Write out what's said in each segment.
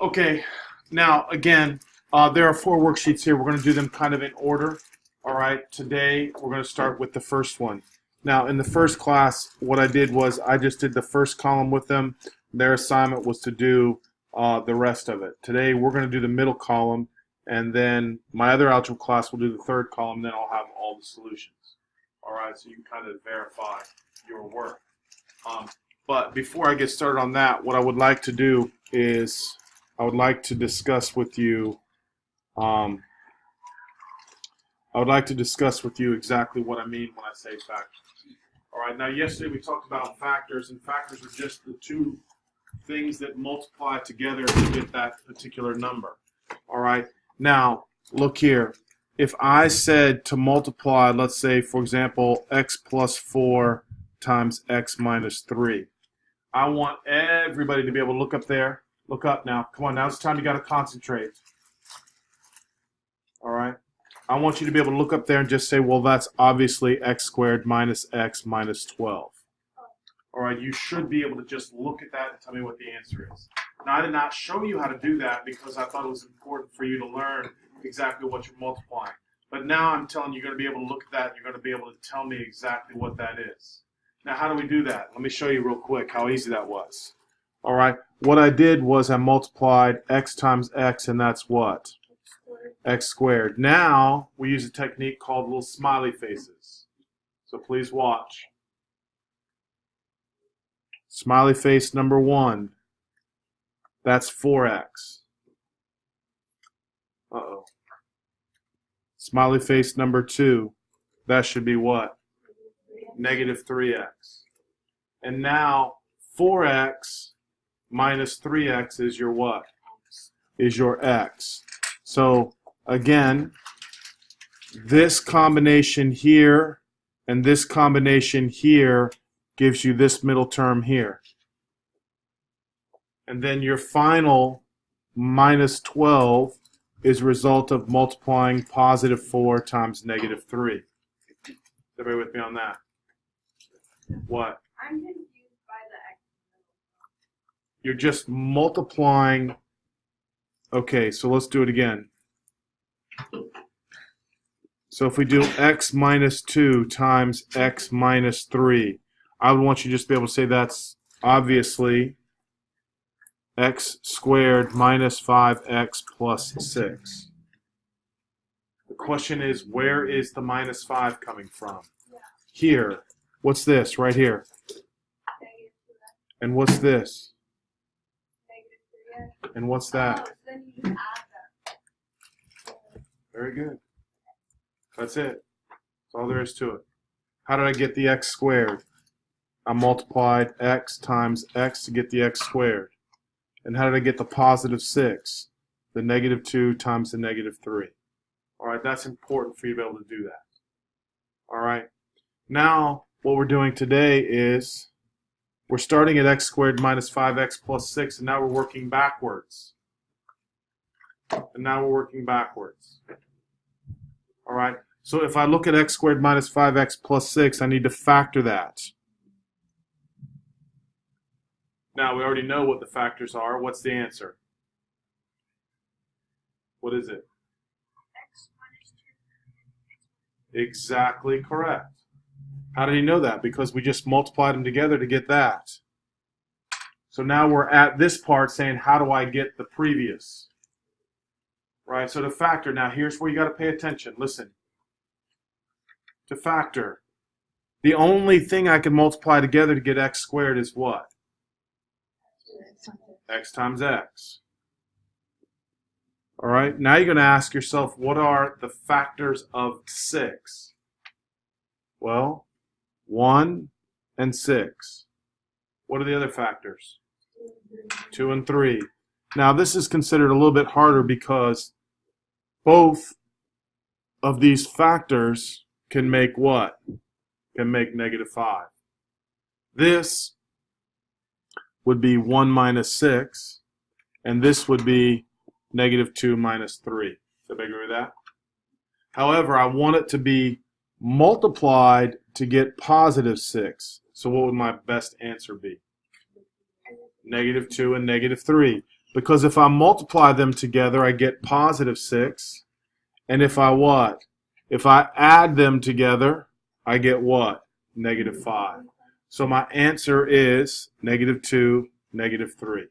Okay, now again, there are 4 worksheets here. We're going to do them kind of in order. All right, today we're going to start with the first one. Now, in the first class, what I did was I just did the first column with them. Their assignment was to do the rest of it. Today we're going to do the middle column, and then my other algebra class will do the third column. Then I'll have all the solutions. All right, so you can kind of verify your work. But before I get started on that, what I would like to do is I would like to discuss with you exactly what I mean when I say factors. All right, now yesterday we talked about factors, and factors are just the 2 things that multiply together to get that particular number. All right, now look here. If I said to multiply, let's say, for example, x plus 4 times x minus 3, I want everybody to be able to look up there. Look up now. Come on, now it's time you got to concentrate. All right. I want you to be able to look up there and just say, well, that's obviously x squared minus x minus 12. All right. You should be able to just look at that and tell me what the answer is. Now, I did not show you how to do that because I thought it was important for you to learn exactly what you're multiplying. But now I'm telling you, you're going to be able to look at that and you're going to be able to tell me exactly what that is. Now, how do we do that? Let me show you real quick how easy that was. All right. What I did was I multiplied x times x, and that's what? X squared. Now, we use a technique called little smiley faces. So please watch. Smiley face number 1. That's 4x. Uh-oh. Smiley face number 2. That should be what? Negative 3x. And now 4x minus 3x is your what? Is your x. So again, this combination here and this combination here gives you this middle term here. And then your final minus 12 is a result of multiplying positive 4 times negative 3. Is everybody with me on that? What? I'm confused by the x. You're just multiplying. Okay, so let's do it again. So if we do x minus 2 times x minus 3, I would want you to just be able to say that's obviously x squared minus 5x plus 6. The question is, where is the minus 5 coming from? Here. What's this right here? And what's this? And what's that? Very good. That's it. That's all there is to it. How did I get the x squared? I multiplied x times x to get the x squared. And how did I get the positive 6? The negative 2 times the negative 3. All right, that's important for you to be able to do that. All right. Now, what we're doing today is we're starting at x squared minus 5x plus 6, and now we're working backwards. And now we're working backwards. All right, so if I look at x squared minus 5x plus 6, I need to factor that. Now, we already know what the factors are. What's the answer? What is it? X minus 2. Exactly correct. How did he know that? Because we just multiplied them together to get that. So now we're at this part saying, how do I get the previous? Right, so to factor, now here's where you got to pay attention. Listen. To factor, the only thing I can multiply together to get x squared is what? X times x. All right, now you're going to ask yourself, what are the factors of 6? Well, 1 and 6. What are the other factors? 2 and 3. Now, this is considered a little bit harder because both of these factors can make what? Can make negative 5. This would be 1 minus 6, and this would be negative 2 minus 3. Does everybody agree with that? However, I want it to be multiplied to get positive 6. So what would my best answer be? Negative 2 and negative 3. Because if I multiply them together, I get positive 6. And if I what? If I add them together, I get what? Negative 5. So my answer is negative 2, negative 3.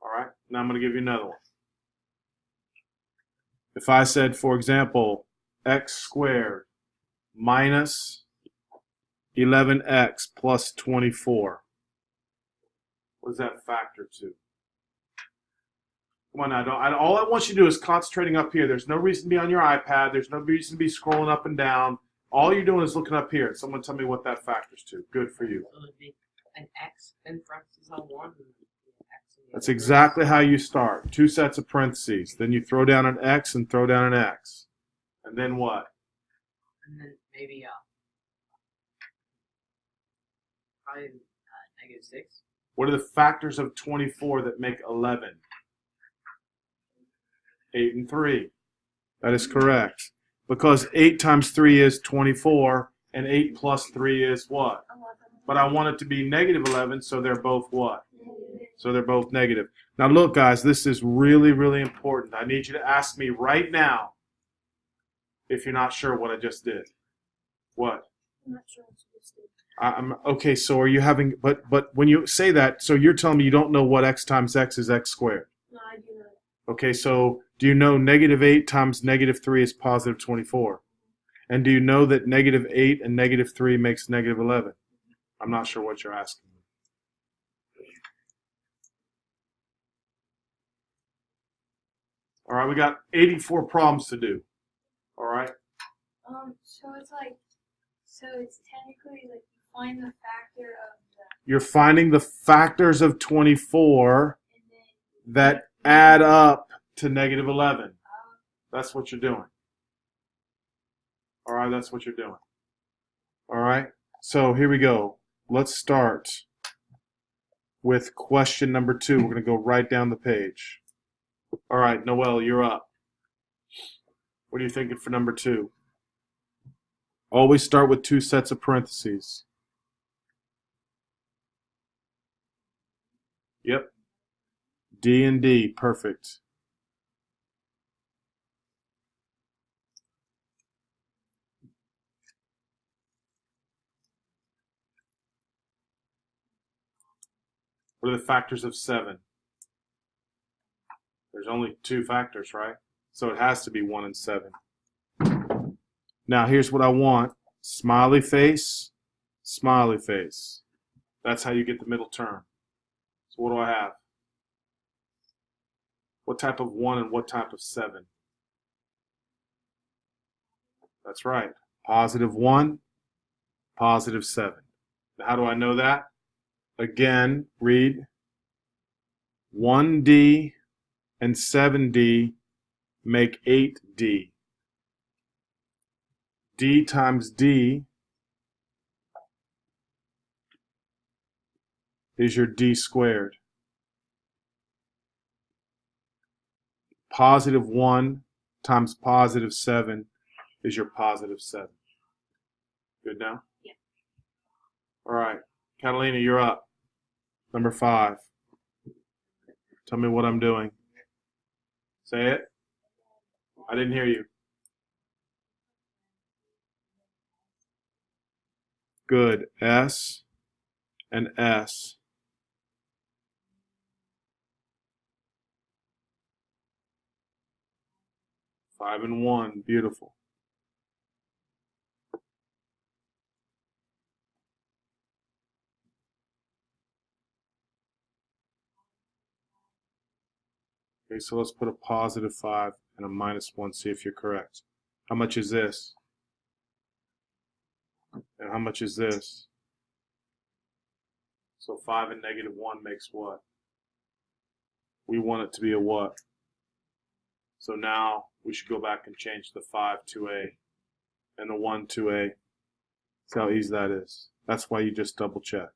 All right, now I'm going to give you another one. If I said, for example, x squared minus 11x plus 24, what does that factor to? Come on now, all I want you to do is concentrating up here. There's no reason to be on your iPad. There's no reason to be scrolling up and down. All you're doing is looking up here. Someone tell me what that factors to. Good for you. So it'd be an X in parentheses on one. And X in the That's other. exactly how you start. 2 sets of parentheses. Then you throw down an X and throw down an X. And then what? And then maybe probably negative 6. What are the factors of 24 that make 11? 8 and 3. That is correct. Because 8 times 3 is 24, and 8 plus 3 is what? But I want it to be negative 11, so they're both what? So they're both negative. Now look, guys, this is really, really important. I need you to ask me right now if you're not sure what I just did. What? I'm not sure what you just did. I'm okay. So are you having? But when you say that, so you're telling me you don't know what x times x is x squared. No, I do not. Okay, so do you know negative 8 times negative 3 is positive 24? And do you know that negative 8 and negative 3 makes negative 11? I'm not sure what you're asking. All right, we got 84 problems to do. All right. So it's like, so it's technically like you find the factor of the, You're finding the factors of 24 and then that add up to negative 11. That's what you're doing. All right, that's what you're doing. All right, so here we go. Let's start with question number 2. We're going to go right down the page. All right, Noel, you're up. What are you thinking for number 2? Always start with 2 sets of parentheses. Yep. D and D, perfect. What are the factors of 7? There's only 2 factors, right? So it has to be 1 and 7. Now here's what I want. Smiley face, smiley face. That's how you get the middle term. So what do I have? What type of 1 and what type of 7? That's right. Positive 1, positive 7. Now, how do I know that? Again, read 1D and 7D make 8D. D times D is your D squared. Positive 1 times positive 7 is your positive 7. Good now? Yeah. All right. Catalina, you're up. Number 5. Tell me what I'm doing. Say it. I didn't hear you. Good. S and S. Five and 1. Beautiful. Okay, so let's put a positive 5 and a minus 1, see if you're correct. How much is this? And how much is this? So 5 and negative 1 makes what? We want it to be a what? So now we should go back and change the 5 to a and the 1 to a. See how easy that is. That's why you just double check.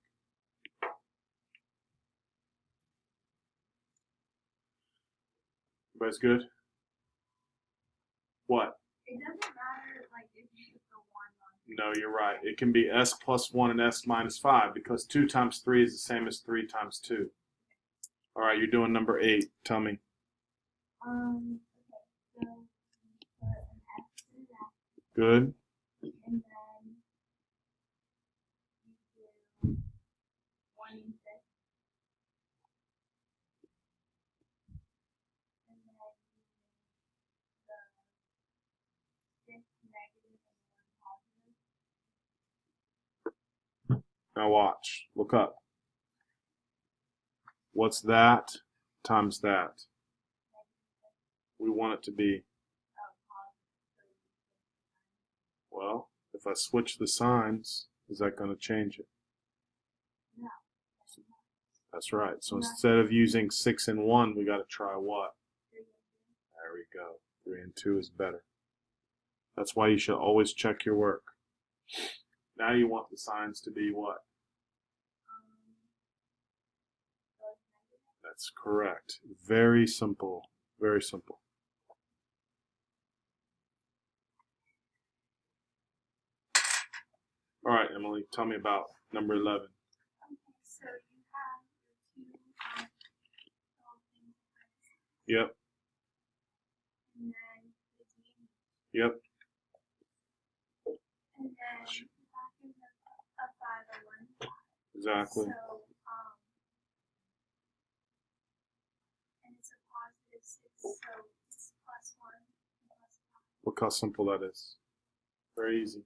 Everybody's good? What? it doesn't matter like if you put the 1 on. No, you're right. It can be s plus 1 and s minus 5 because 2 times 3 is the same as 3 times 2. All right, you're doing number 8. Tell me. Okay, so you put an X in that, Good. and then you do 1 and 6, and then you make the 6 negative and 1 positive. Now watch. Look up. What's that times that? We want it to be. Well, if I switch the signs, is that going to change it? No. That's right. So instead of using 6 and 1, we got to try what? 3 and 2. There we go. 3 and 2 is better. That's why you should always check your work. Now you want the signs to be what? That's correct. Very simple. Very simple. All right, Emily, tell me about number 11. Okay, so you have your 2 little things, Yep. and then the D, Yep. and then the factors of 5 are 1 and 5. Exactly. So, and it's a positive 6, so it's plus 1 and plus 5. Look how simple that is. Very easy.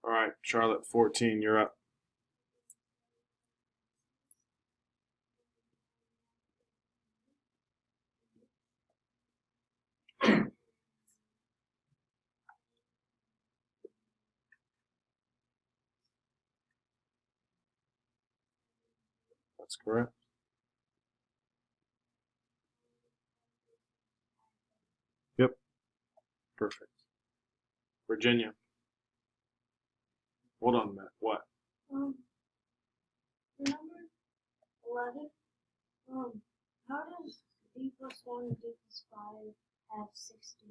All right, Charlotte, 14, you're up. That's correct. Yep. Perfect. Virginia. Hold on a minute. What? Number 11, how does D plus 1 and D plus 5 have 60?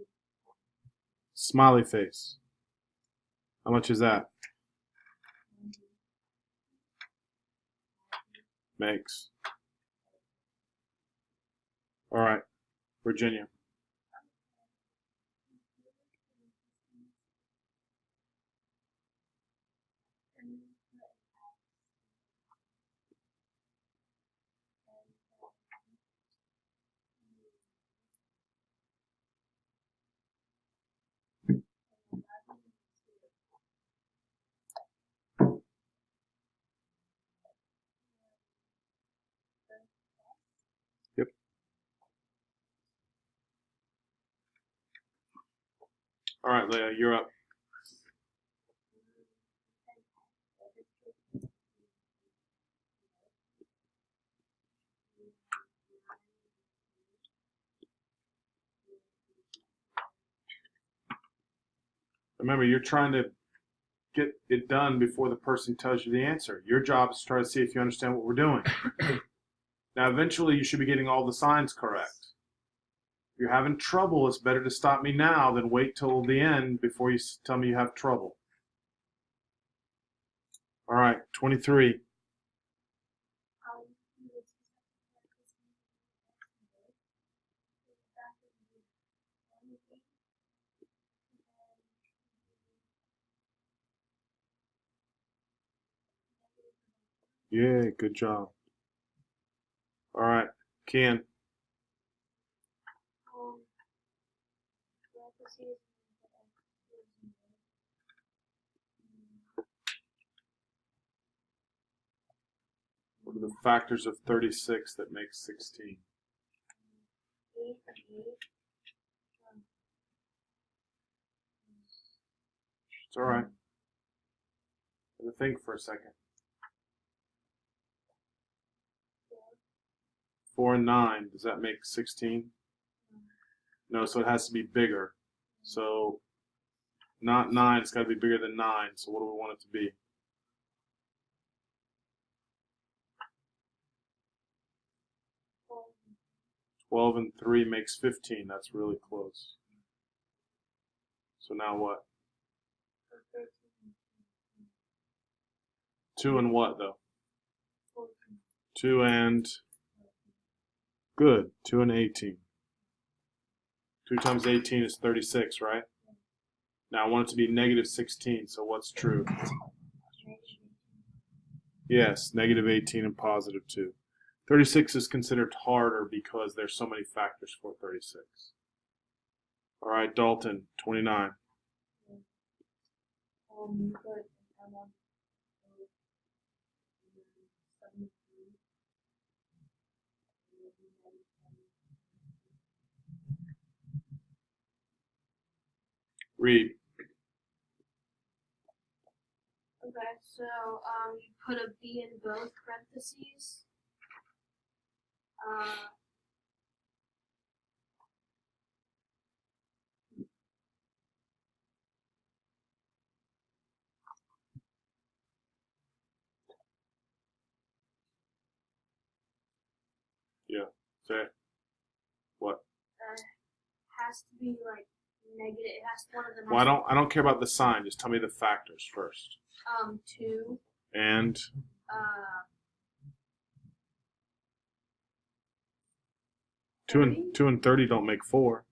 Smiley face. How much is that? Makes. All right, Virginia. Yep. All right, Leah, you're up. Remember, you're trying to get it done before the person tells you the answer. Your job is to try to see if you understand what we're doing. Now, eventually, you should be getting all the signs correct. If you're having trouble, it's better to stop me now than wait till the end before you tell me you have trouble. All right, 23. Yeah, good job. All right, Ken. What are the factors of 36 that make 16? 8 It's all right. Have to think for a second. 4 and 9, does that make 16? No, so it has to be bigger. So not 9, it's got to be bigger than 9. So what do we want it to be? 12 and 3 makes 15. That's really close. So now what? 2 and what, though? 2 2 and good. 2 and 18. 2 times 18 is 36, right? Now I want it to be negative 16, so what's true? Yes, negative 18 and positive 2. 36 is considered harder because there's so many factors for 36. All right, Dalton, 29. Good. I want 73. Read. Okay, so you put a B in both parentheses. Yeah. Say it. What? Has to be like negative. It has one of them. Well, I don't care about the sign. Just tell me the factors first. 2 And 2 and 30 don't make 4.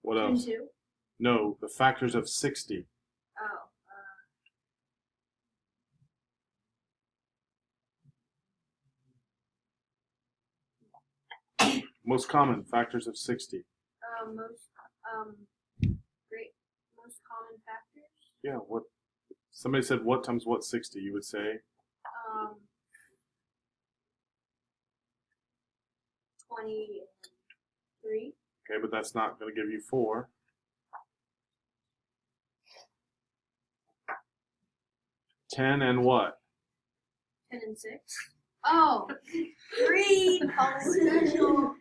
What 2 and else? 2. No, the factors of 60. Oh. Most common factors of 60. Most common factors. Yeah. What? Somebody said what times what 60? You would say 23. okay, but that's not going to give you 4. 10 and what? 10 and 6. Oh, 3. Special.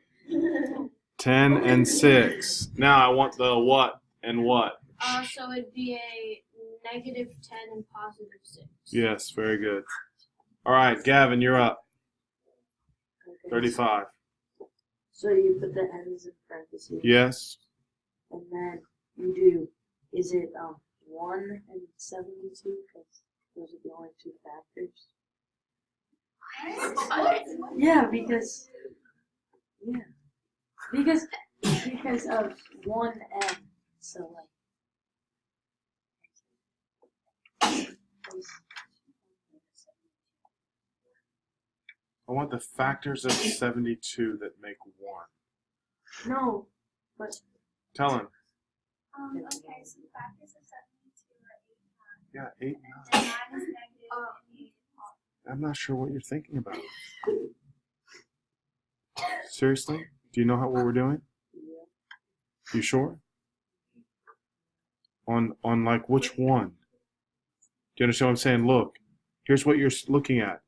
10 and 6. Now I want the what and what. So it'd be a negative 10 and positive 6. Yes, very good. All right, Gavin, you're up. Okay. 35. So you put the ends in parentheses. Yes. And then you do, is it 1 and 72? Because those are the only 2 factors. Yeah, because of 1 and so like. I want the factors of 72 that make 1. No, but Tell him. Okay, so the factors of 72 are 8 and 9. Yeah, 8 and 9. And 9 is negative. I'm not sure what you're thinking about. Seriously? Do you know what we're doing? yeah. You sure? On like which one? Do you understand what I'm saying? Look, here's what you're looking at.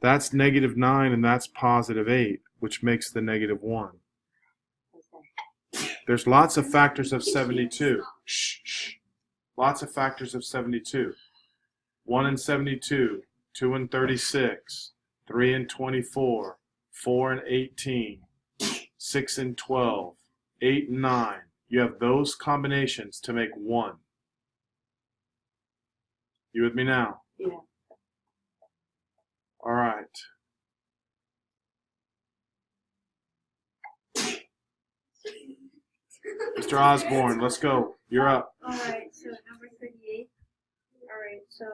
That's negative 9 and that's positive 8, which makes the negative 1. Okay. There's lots of factors of 72. Shh, shh. Lots of factors of 72. 1 and 72, 2 and 36, 3 and 24, 4 and 18, 6 and 12, 8 and 9. You have those combinations to make 1. You with me now? Yeah. All right. Mr. Osborne, let's go. You're up. Alright, so number 38. Alright, so.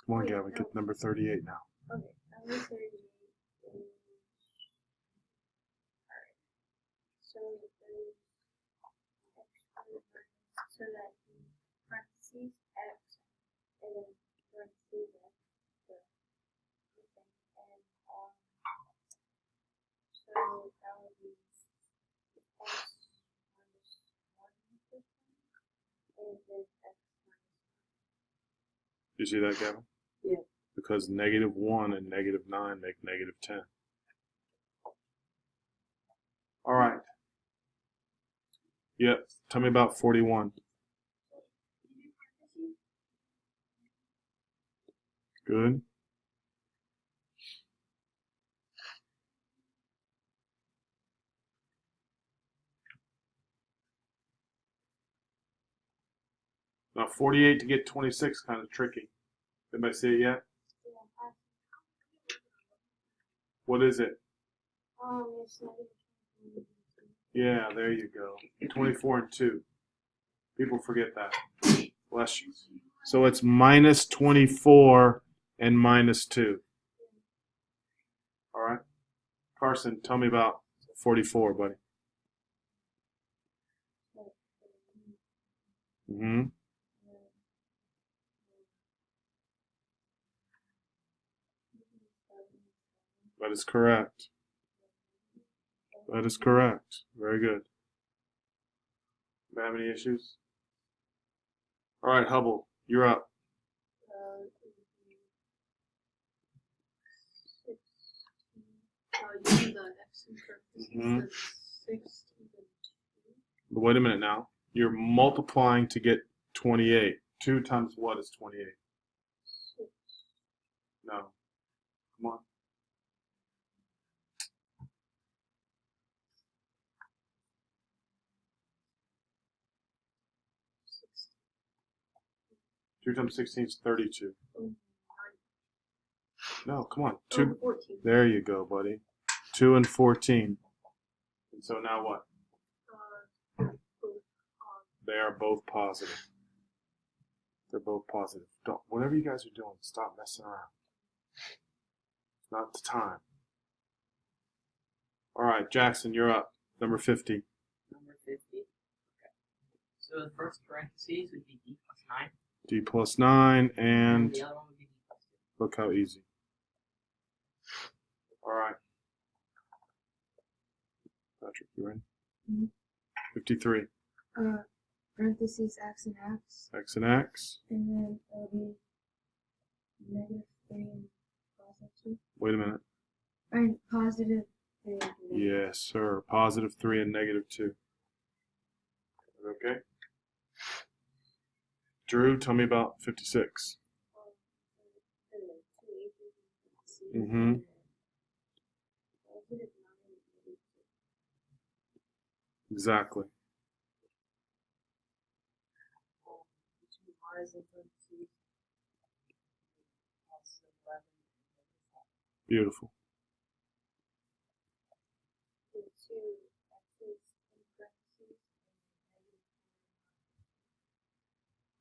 Come on, Gavin, get number 38 now. Okay, number 38 is. Alright. So there's so that in parentheses x and then parentheses x the thing and so that would be x minus 1 and then x minus You see that, Gavin? Yeah. Because negative 1 and negative 9 make negative 10. All right. Yep. Tell me about 41. Good. Now 48 to get 26 kind of tricky. Anybody see it yet? What is it? It's negative 24. Yeah, there you go. 24 and 2. People forget that. Bless you. So it's minus 24 and minus 2. All right. Carson, tell me about 44, buddy. Mm-hmm. That is correct. That is correct. Very good. Do you have any issues? All right, Hubble, you're up. Using the x in parentheses, Mhm. then 16 and 2. But wait a minute now. You're multiplying to get 28. 2 times what is 28? 6. No. Come on. Two times 16 is 32. No, come on. 2. 14. There you go, buddy. 2 and 14. And so now what? They are both positive. They're both positive. Don't, whatever you guys are doing, stop messing around. It's not the time. All right, Jackson, you're up. Number 50. Number 50. Okay. So the first parentheses would be d plus 9. D plus 9, and the other one would be d plus 2. look how easy. All right. Patrick, you ready? Mhm. 53. Parentheses x and x, X and X. and then it'll be negative 3 and positive 2. Wait a minute. And positive 3 and negative. Yes, sir. Positive 3 and negative 2. Okay. Drew, tell me about 56. Mm-hmm. Exactly. Beautiful.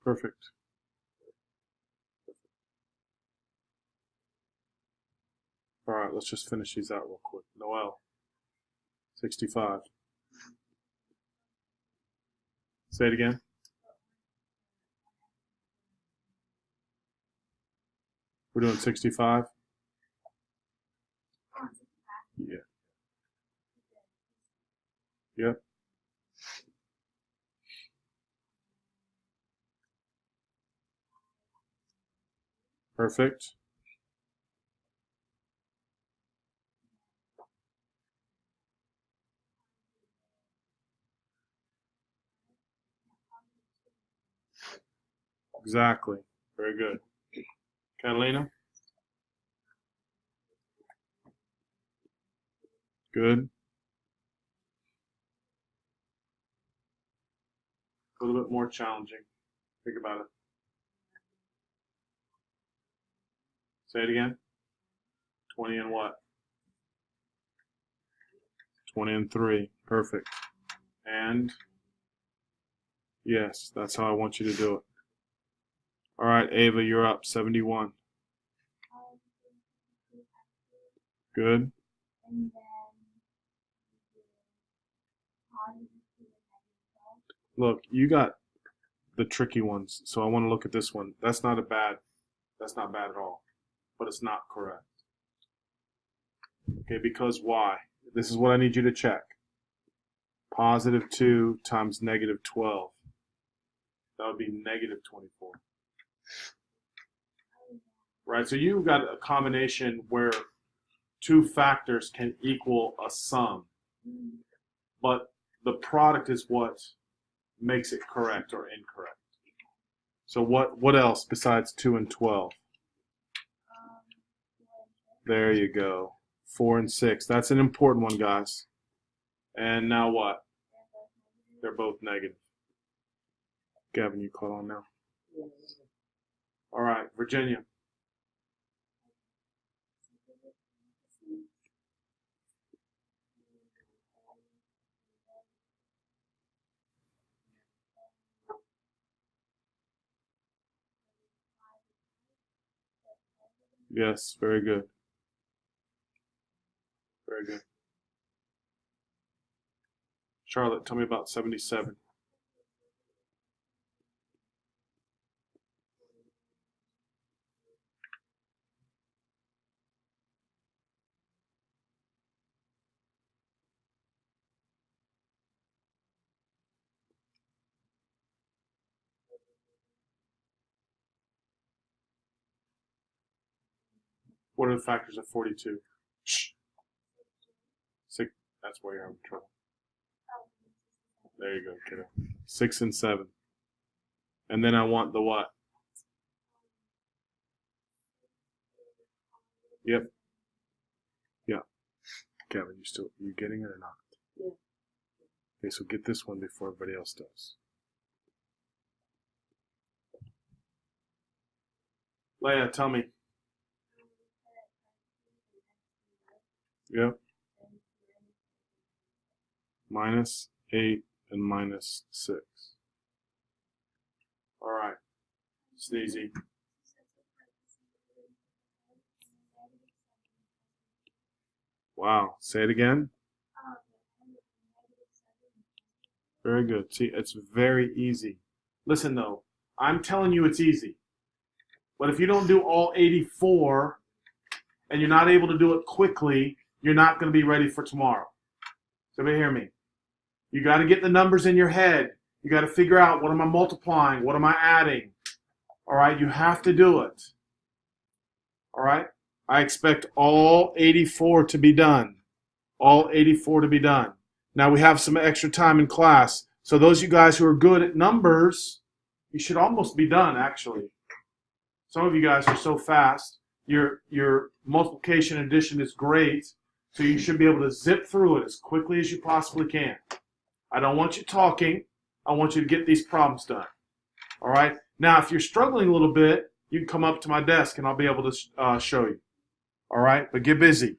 Perfect. All right, let's just finish these out real quick. Noel, 65. Say it again. We're doing 65? Yeah. Yep. Perfect. Exactly. Very good. Catalina? Good. A little bit more challenging. Think about it. Say it again. 20 and what? 20 and 3. Perfect. And yes, that's how I want you to do it. All right, Ava, you're up. 71. Good. And then positive 2 and negative 12. Look, you got the tricky ones, so I want to look at this one. That's not bad at all, but it's not correct. Okay, because why? This is what I need you to check. Positive 2 times negative 12. That would be negative 24. Right, so you've got a combination where two factors can equal a sum, but the product is what makes it correct or incorrect. So what else besides 2 and 12? There you go. 4 and 6. That's an important one, guys. And now what? They're both negative. Gavin, you caught on now. All right, Virginia. Yes, very good. Very good. Charlotte, tell me about 77. What are the factors of 42? Shh. 6. That's where you're having trouble. There you go, kiddo. 6 and 7. And then I want the what? Yep. Yeah. Kevin, you getting it or not? Yeah. Okay, so get this one before everybody else does. Leia, tell me. Yep. -8 and -6. All right. Sneezy. Wow. Say it again. Very good. See, it's very easy. Listen, though, I'm telling you it's easy. But if you don't do all 84 and you're not able to do it quickly, you're not going to be ready for tomorrow. So hear me. You got to get the numbers in your head. You got to figure out, what am I multiplying? What am I adding? All right, you have to do it. All right? I expect all 84 to be done. All 84 to be done. Now we have some extra time in class. So those of you guys who are good at numbers, you should almost be done, actually. Some of you guys are so fast. Your multiplication and addition is great. So you should be able to zip through it as quickly as you possibly can. I don't want you talking. I want you to get these problems done. All right? Now, if you're struggling a little bit, you can come up to my desk and I'll be able to show you. All right? But get busy.